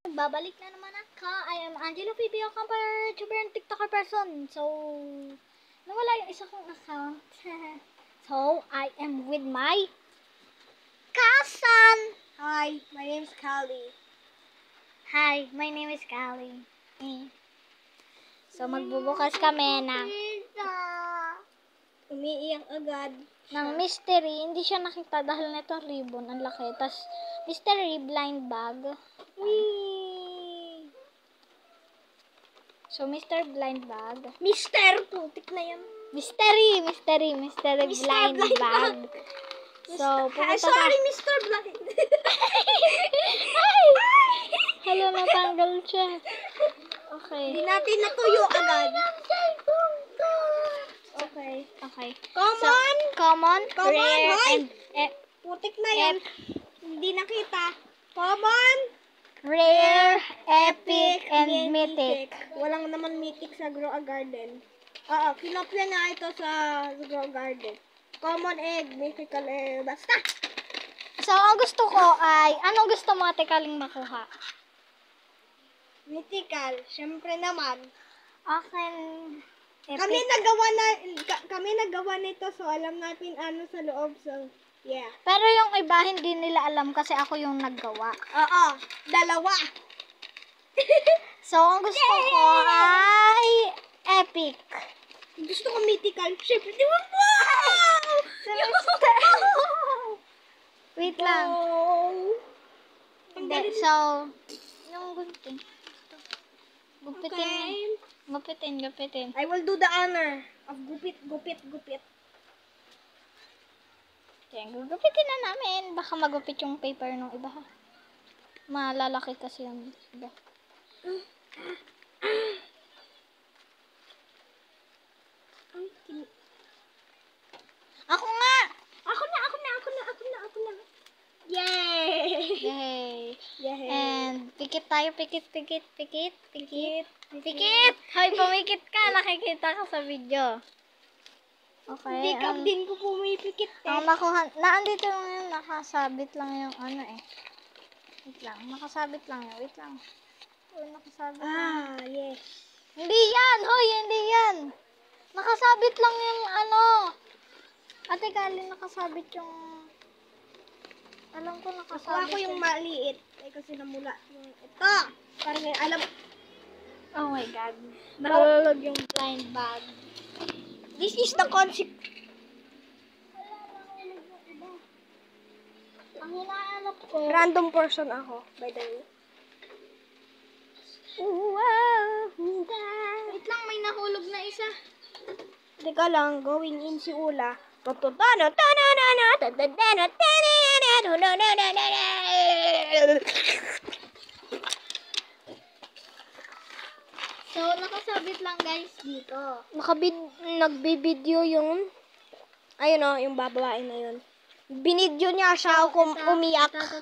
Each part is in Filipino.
Babalik na naman ako. I am Angelo Pipio, camper, YouTuber, and TikToker person. So, nawala yung isa kong account. So, I am with my cousin. Hi, my name is Callie. Hi, my name is Callie. So, magbubukas kami ng Umiiyak agad. mystery. Hindi siya nakita dahil nito ribbon. Ang laki. Tapos, mystery blind bag. Whee! So, Mr. Blind Bag. Mister! Putik na yan. Mystery blind bag. So, pumunta Sorry, Mr. Blind. Ay! Hala, natanggal siya. Okay. Hindi natin natuyo agad. Okay. Common, Common, rare, hoy! and Putik na yan. Hindi nakita. Common, rare, epic, and mythic. Walang naman mythic sa Grow a Garden. Oo, kinopya nga ito sa Grow a Garden. Common egg, mythical egg, basta. So, ang gusto ko ay, anong gusto mo Ate Kaling makuha? Mythical, syempre naman. Akin, epic. Kami nagawa nito, so alam natin ano sa loob, so yeah. Pero yung iba, hindi nila alam kasi ako yung naggawa. Oo, dalawa. So, ang gusto ko ay epic. Gusto ko mythical, syempre, di ba? Wow! Wait lang. Hindi, so, yung gunting. Gupitin. I will do the honor of gupit. Okay, gugupitin na namin. Baka magupit yung paper ng iba ha. Malalaki kasi yung iba. Ako nga! Ako na. Yay! Yay! And, pikit tayo, pikit. Hoy, pumikit ka. Nakikita ka sa video. Okay. Hindi ka din ko pumipikit Ang nakuha, naandito lang yun, nakasabit lang yung ano eh. Wait lang, nakasabit lang yun. Wait lang. Uy, nakasabit lang. Yes. Hindi yan! Hoy, hindi yan! Nakasabit lang yung ano. Ate Kali, nakasabit yung... Alam ko nakasabit. Nakuha ko yung maliit. Ay, kasi namula yung ito. Parang yung alam. Oh my God. Nalulog yung blind bag. This is the concept. Ang hinahanap ko. Random person ako, by the way. Wow! Wait lang, may nahulog na isa. Teka lang, going in si Ula. So, nakasabit lang guys dito. Nagbibideo yung ayun o, yung babae na yun. Binidyo niya siya kung umiyak. Bilisan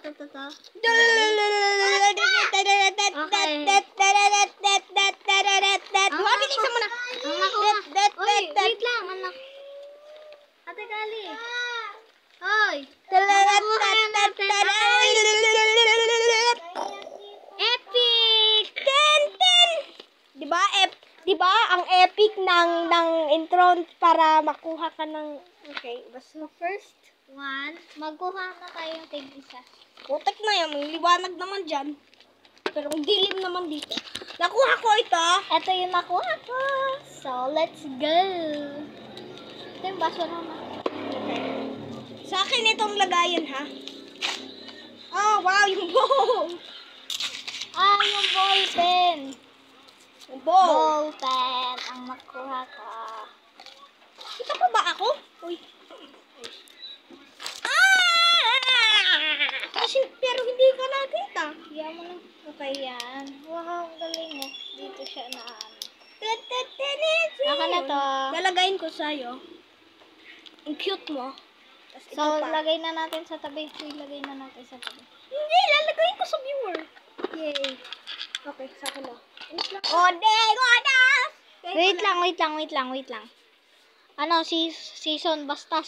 mo na. Ang nakuha. Uy, wait lang, anak. Ate Kali. Hoy. Epic! Diba ang epic ng intro para makuha ka ng okay, basta First one, magkuha na tayo ng tig-isa. putek na yan, may liwanag naman dyan. Pero ang dilim naman dito. Nakuha ko ito. Ito yung nakuha ko. So, let's go. Ito yung baso naman. Sa akin itong lagayan, ha? Oh, wow, yung bowl. Yung ball pen. Yung bowl. Ball pen ang nakuha ko. Kita pa ba ako? Uy. Kasi, pero hindi ka nakita. Yan mo lang. Okay yan. Wow, ang galing mo. Dito siya na ano. Ako na to. Lalagayin ko sa'yo. Ang cute mo. Tas ito So, pa. lagay na natin sa tabi. Ilagay na natin sa tabi. Hindi, lalagayin ko sa viewer. Yay. Okay, sa akin na. Godas! Wait lang. Ano, season, basta